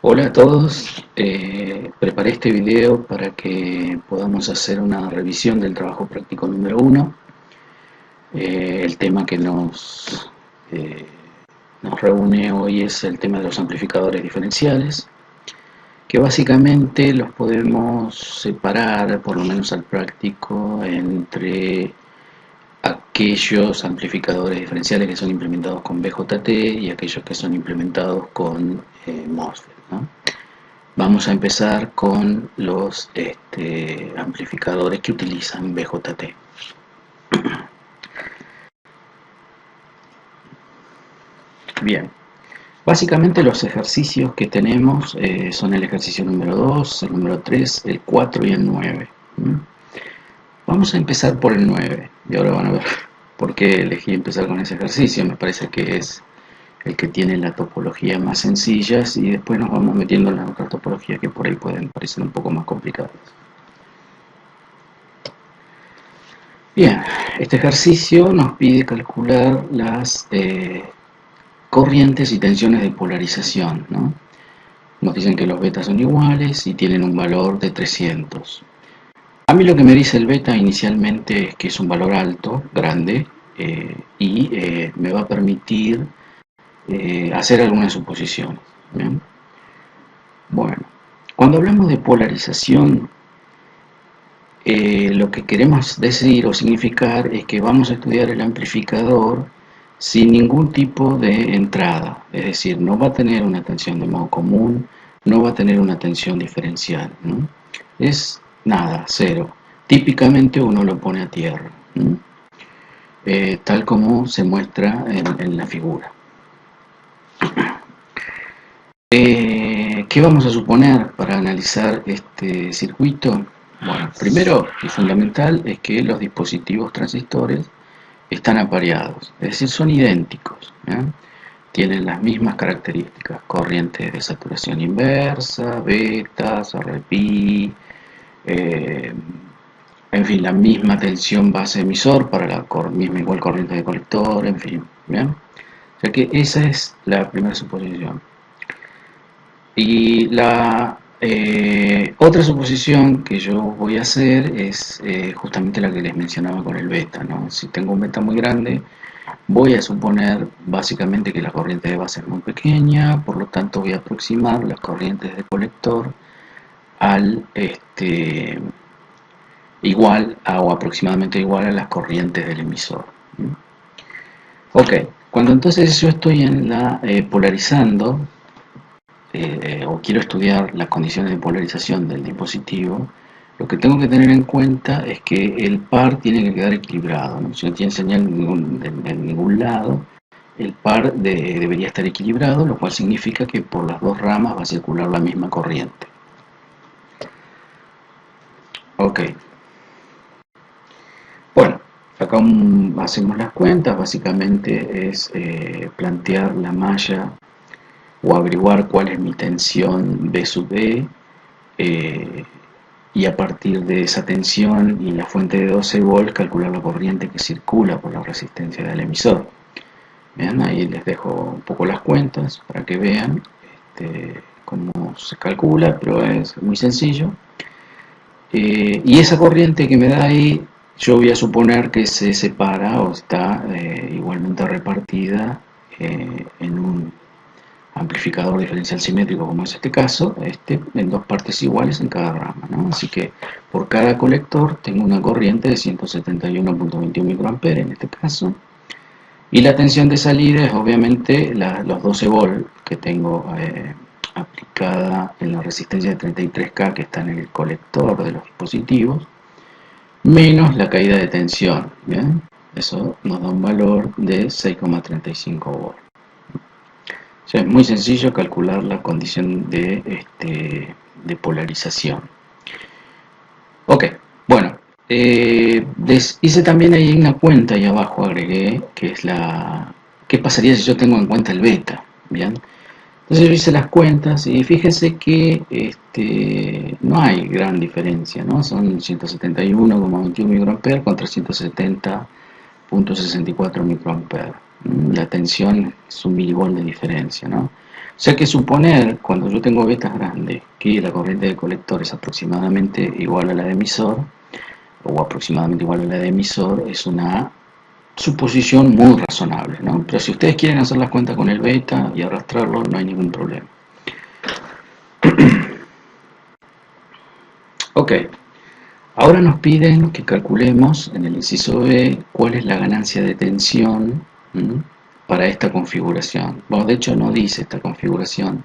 Hola a todos, preparé este video para que podamos hacer una revisión del trabajo práctico número uno. El tema que eh, nos reúne hoy es el tema de los amplificadores diferenciales, que básicamente los podemos separar, por lo menos al práctico, entre aquellos amplificadores diferenciales que son implementados con BJT y aquellos que son implementados con MOSFET, ¿no? Vamos a empezar con los amplificadores que utilizan BJT. Bien, básicamente los ejercicios que tenemos son el ejercicio número 2, el número 3, el 4 y el 9. Vamos a empezar por el 9 y ahora van a ver por qué elegí empezar con ese ejercicio. Me parece que es el que tiene la topología más sencillas y después nos vamos metiendo en las otras topologías que por ahí pueden parecer un poco más complicadas. Bien, este ejercicio nos pide calcular las corrientes y tensiones de polarización, ¿no? Nos dicen que los betas son iguales y tienen un valor de 300. A mí lo que me dice el beta inicialmente es que es un valor alto, grande, y me va a permitir hacer algunas suposiciones. ¿Bien? Bueno, cuando hablamos de polarización, lo que queremos decir o significar es que vamos a estudiar el amplificador sin ningún tipo de entrada, es decir, no va a tener una tensión de modo común, no va a tener una tensión diferencial, ¿no? Es nada, cero. Típicamente uno lo pone a tierra, ¿no? Tal como se muestra en la figura. ¿Qué vamos a suponer para analizar este circuito? Bueno, primero y fundamental es que los dispositivos transistores están apareados, es decir, son idénticos, ¿eh? Tienen las mismas características, corriente de saturación inversa, betas, RPI, en fin, la misma tensión base emisor para la misma igual corriente de colector, en fin, ¿bien? O sea que esa es la primera suposición. Y la otra suposición que yo voy a hacer es justamente la que les mencionaba con el beta, ¿no? Si tengo un beta muy grande, voy a suponer básicamente que la corriente de base es muy pequeña, por lo tanto voy a aproximar las corrientes de colector al igual o aproximadamente igual a las corrientes del emisor. Ok, cuando entonces yo estoy en la polarizando, o quiero estudiar las condiciones de polarización del dispositivo, lo que tengo que tener en cuenta es que el par tiene que quedar equilibrado, ¿no? Si no tiene señal en ningún lado, el par debería estar equilibrado, lo cual significa que por las dos ramas va a circular la misma corriente. Ok. Bueno, acá hacemos las cuentas, básicamente es plantear la malla o averiguar cuál es mi tensión B sub E, y a partir de esa tensión y la fuente de 12 volts calcular la corriente que circula por la resistencia del emisor. Vean, ahí les dejo un poco las cuentas para que vean cómo se calcula, pero es muy sencillo. Y esa corriente que me da ahí, yo voy a suponer que se separa o está igualmente repartida en un amplificador diferencial simétrico, como es este caso, en dos partes iguales en cada rama, ¿no? Así que por cada colector tengo una corriente de 171.21 microamperes en este caso, y la tensión de salida es obviamente los 12 volts que tengo aplicada en la resistencia de 33K que está en el colector de los dispositivos, menos la caída de tensión, ¿bien? Eso nos da un valor de 6,35 volts. O sea, es muy sencillo calcular la condición de polarización. Ok, bueno, hice también ahí una cuenta ahí abajo, agregué, que es ¿qué pasaría si yo tengo en cuenta el beta? Bien, entonces yo hice las cuentas y fíjense que no hay gran diferencia, ¿no? Son 171,21 microamperes contra 170,64 microamperes. La tensión es un milivolt de diferencia, ¿no? sea que suponer, cuando yo tengo vetas grandes, que la corriente de colector es aproximadamente igual a la de emisor, o aproximadamente igual a la de emisor, es una suposición muy razonable, ¿no? Pero si ustedes quieren hacer las cuentas con el beta y arrastrarlo, no hay ningún problema. Ok, ahora nos piden que calculemos en el inciso B cuál es la ganancia de tensión para esta configuración. Bueno, de hecho no dice esta configuración,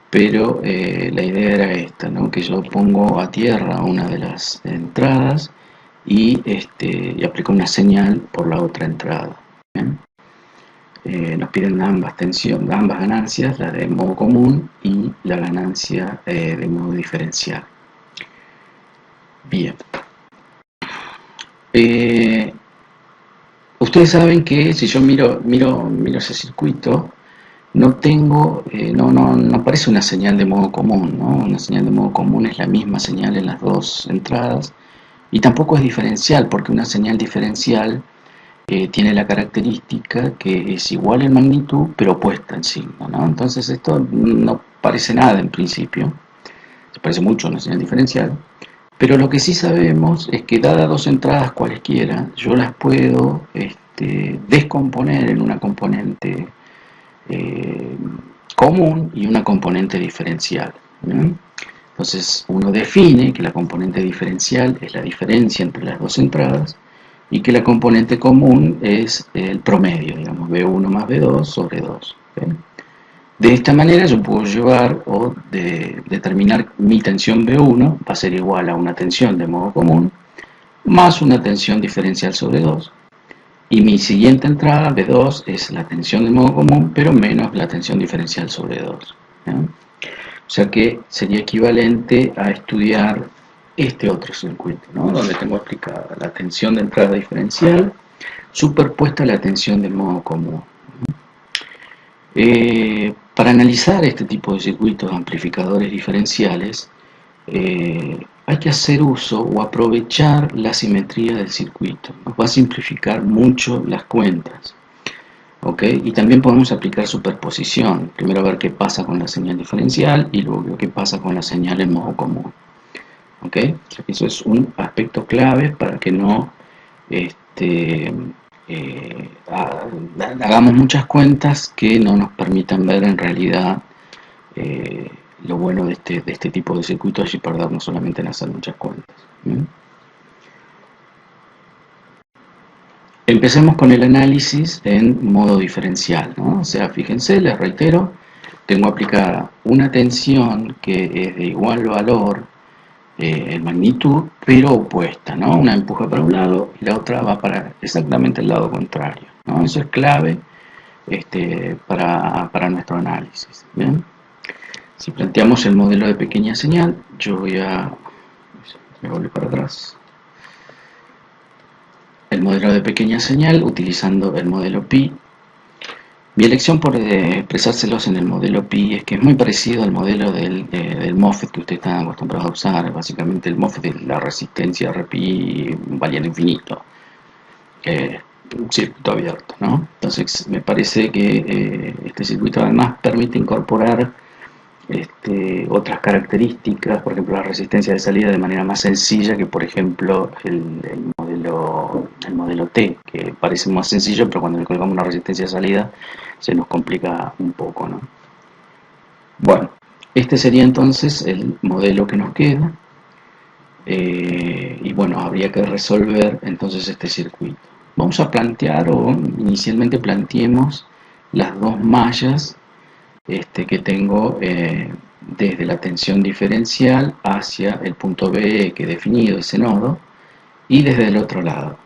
pero la idea era esta, ¿no? Que yo pongo a tierra una de las entradas y aplico una señal por la otra entrada. ¿Bien? Nos piden ambas ganancias, la de modo común y la ganancia de modo diferencial. Bien. Ustedes saben que si yo miro ese circuito, no tengo, no aparece una señal de modo común, ¿no? Una señal de modo común es la misma señal en las dos entradas y tampoco es diferencial, porque una señal diferencial tiene la característica que es igual en magnitud pero opuesta en signo, ¿no? Entonces esto no parece nada en principio, se parece mucho a una señal diferencial, pero lo que sí sabemos es que dadas dos entradas cualesquiera, yo las puedo descomponer en una componente eh, común y una componente diferencial, ¿no? Entonces uno define que la componente diferencial es la diferencia entre las dos entradas y que la componente común es el promedio, digamos, B1 más B2 sobre 2. ¿Okay? De esta manera yo puedo llevar o determinar mi tensión B1 va a ser igual a una tensión de modo común más una tensión diferencial sobre 2. Y mi siguiente entrada, B2, es la tensión de modo común, pero menos la tensión diferencial sobre 2. ¿Eh? O sea que sería equivalente a estudiar este otro circuito, ¿no? Donde tengo aplicada la tensión de entrada diferencial superpuesta a la tensión de modo común. Para analizar este tipo de circuitos amplificadores diferenciales, hay que hacer uso o aprovechar la simetría del circuito. Nos va a simplificar mucho las cuentas. ¿Okay? Y también podemos aplicar superposición. Primero ver qué pasa con la señal diferencial y luego qué pasa con la señal en modo común. ¿Okay? O sea que eso es un aspecto clave para que no hagamos muchas cuentas que no nos permitan ver en realidad lo bueno de este tipo de circuitos y perdernos solamente en hacer muchas cuentas. ¿Bien? Empecemos con el análisis en modo diferencial, ¿no? O sea, fíjense, les reitero, tengo aplicada una tensión que es de igual valor en magnitud, pero opuesta, ¿no? Una empuja para un lado y la otra va para exactamente el lado contrario, ¿no? Eso es clave para nuestro análisis. ¿Bien? Si planteamos el modelo de pequeña señal, yo voy a volver para atrás. El modelo de pequeña señal utilizando el modelo pi. Mi elección por expresárselos en el modelo pi es que es muy parecido al modelo del MOSFET que ustedes están acostumbrados a usar. Básicamente el MOSFET es la resistencia RPI valía al infinito. Un circuito abierto, ¿no? Entonces me parece que este circuito además permite incorporar otras características, por ejemplo la resistencia de salida de manera más sencilla que por ejemplo el modelo T, que parece más sencillo, pero cuando le colgamos una resistencia de salida se nos complica un poco, ¿no? Bueno, este sería entonces el modelo que nos queda, y bueno, habría que resolver entonces este circuito. Vamos a plantear, o inicialmente planteemos las dos mallas que tengo desde la tensión diferencial hacia el punto B que he definido, ese nodo, y desde el otro lado.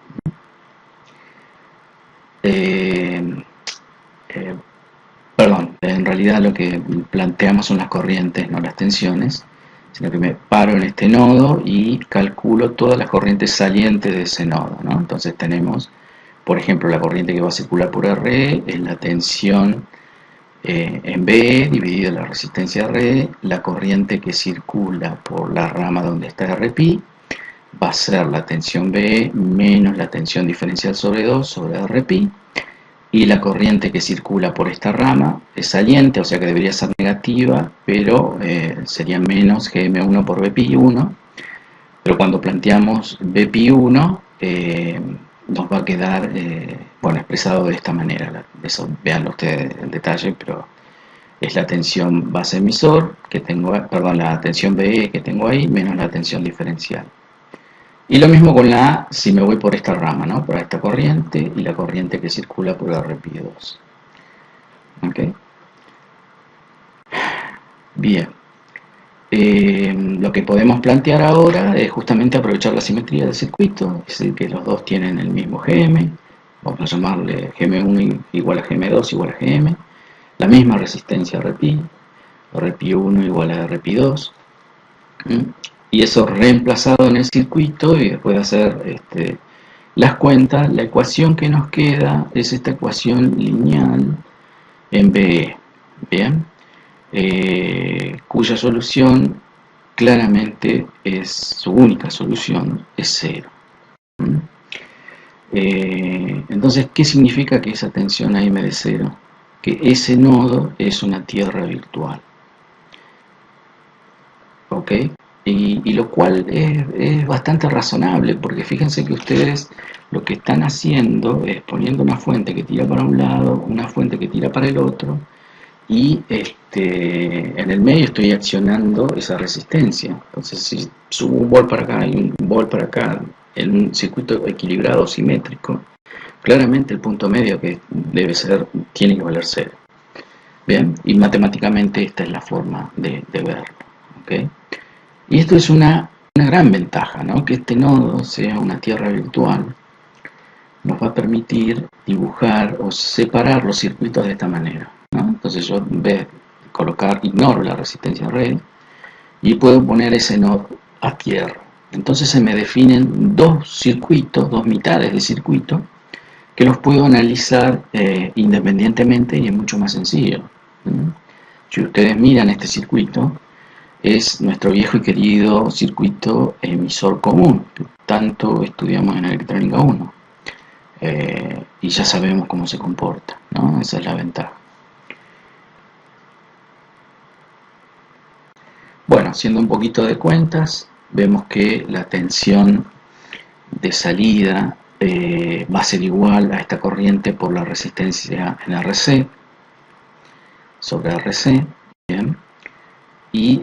Perdón, en realidad lo que planteamos son las corrientes, no las tensiones, sino que me paro en este nodo y calculo todas las corrientes salientes de ese nodo, ¿no? Entonces tenemos, por ejemplo, la corriente que va a circular por RE es la tensión en B dividido la resistencia R, la corriente que circula por la rama donde está RPi va a ser la tensión B menos la tensión diferencial sobre 2 sobre RPi, y la corriente que circula por esta rama es saliente, o sea que debería ser negativa, pero sería menos Gm1 por Bpi1, pero cuando planteamos Bpi1 nos va a quedar bueno, expresado de esta manera. Eso véanlo ustedes en detalle, pero es la tensión base emisor que tengo, perdón, la tensión BE que tengo ahí menos la tensión diferencial. Y lo mismo con la A si me voy por esta rama, ¿no? Por esta corriente y la corriente que circula por Rp2. ¿Ok? Bien. Lo que podemos plantear ahora es justamente aprovechar la simetría del circuito, es decir, que los dos tienen el mismo Gm, vamos a llamarle Gm1 igual a Gm2 igual a Gm, la misma resistencia a Rp, Rp1 igual a Rp2, y eso reemplazado en el circuito, y después de hacer las cuentas, la ecuación que nos queda es esta ecuación lineal en BE, ¿bien? Cuya solución claramente es su única solución, es 0. Entonces, ¿qué significa que esa tensión AM de 0? Que ese nodo es una tierra virtual. ¿Ok? Y lo cual es bastante razonable, porque fíjense que ustedes lo que están haciendo es poniendo una fuente que tira para un lado, una fuente que tira para el otro, y en el medio estoy accionando esa resistencia. Entonces, si subo un volt para acá y un volt para acá en un circuito equilibrado simétrico, claramente el punto medio que debe ser, tiene que valer 0. Bien, y matemáticamente esta es la forma de verlo. ¿Okay? Y esto es una gran ventaja, ¿no? Que este nodo sea una tierra virtual nos va a permitir dibujar o separar los circuitos de esta manera, ¿no? Entonces yo en vez de colocar, ignoro la resistencia red y puedo poner ese nodo a tierra. Entonces se me definen dos circuitos, dos mitades de circuito, que los puedo analizar independientemente y es mucho más sencillo. Si ustedes miran este circuito, es nuestro viejo y querido circuito emisor común, que tanto estudiamos en electrónica 1. Y ya sabemos cómo se comporta, ¿no? Esa es la ventaja. Bueno, haciendo un poquito de cuentas, vemos que la tensión de salida va a ser igual a esta corriente por la resistencia en RC sobre RC, ¿bien? Y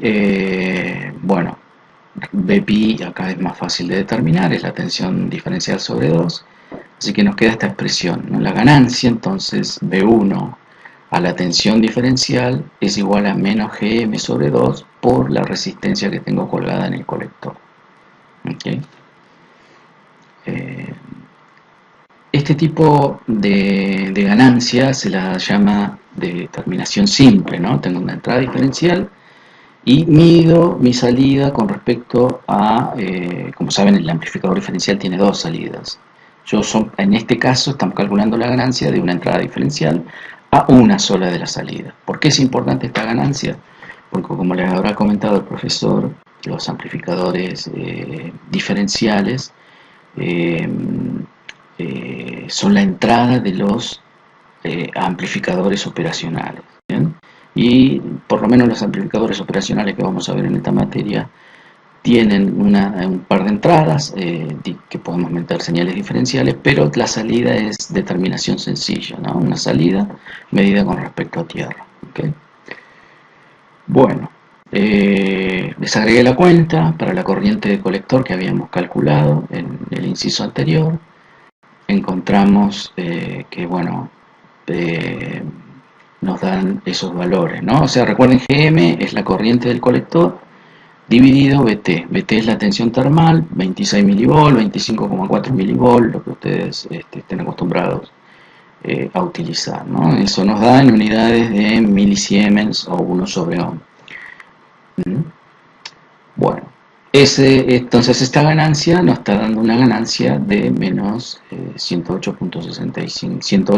bueno, Bpi acá es más fácil de determinar, es la tensión diferencial sobre 2, así que nos queda esta expresión, ¿no? La ganancia entonces B1 a la tensión diferencial es igual a menos Gm sobre 2 por la resistencia que tengo colgada en el colector. ¿Okay? Este tipo de ganancia se la llama de terminación simple, ¿no? Tengo una entrada diferencial y mido mi salida con respecto a, como saben, el amplificador diferencial tiene dos salidas. En este caso estamos calculando la ganancia de una entrada diferencial a una sola de las salidas. ¿Por qué es importante esta ganancia? Porque como les habrá comentado el profesor, los amplificadores diferenciales son la entrada de los amplificadores operacionales, ¿bien? Y por lo menos los amplificadores operacionales que vamos a ver en esta materia tienen un par de entradas que podemos meter señales diferenciales, pero la salida es de terminación sencilla, ¿no? Una salida medida con respecto a tierra. ¿Okay? Bueno, les agregué la cuenta para la corriente de colector que habíamos calculado en el inciso anterior. Encontramos que, bueno, nos dan esos valores, ¿no? O sea, recuerden, Gm es la corriente del colector dividido Vt. Vt es la tensión termal, 26 mV, 25,4 mV, lo que ustedes estén acostumbrados a utilizar, ¿no? Eso nos da en unidades de milisiemens o 1 sobre ohm. Bueno, entonces esta ganancia nos está dando una ganancia de menos 108.65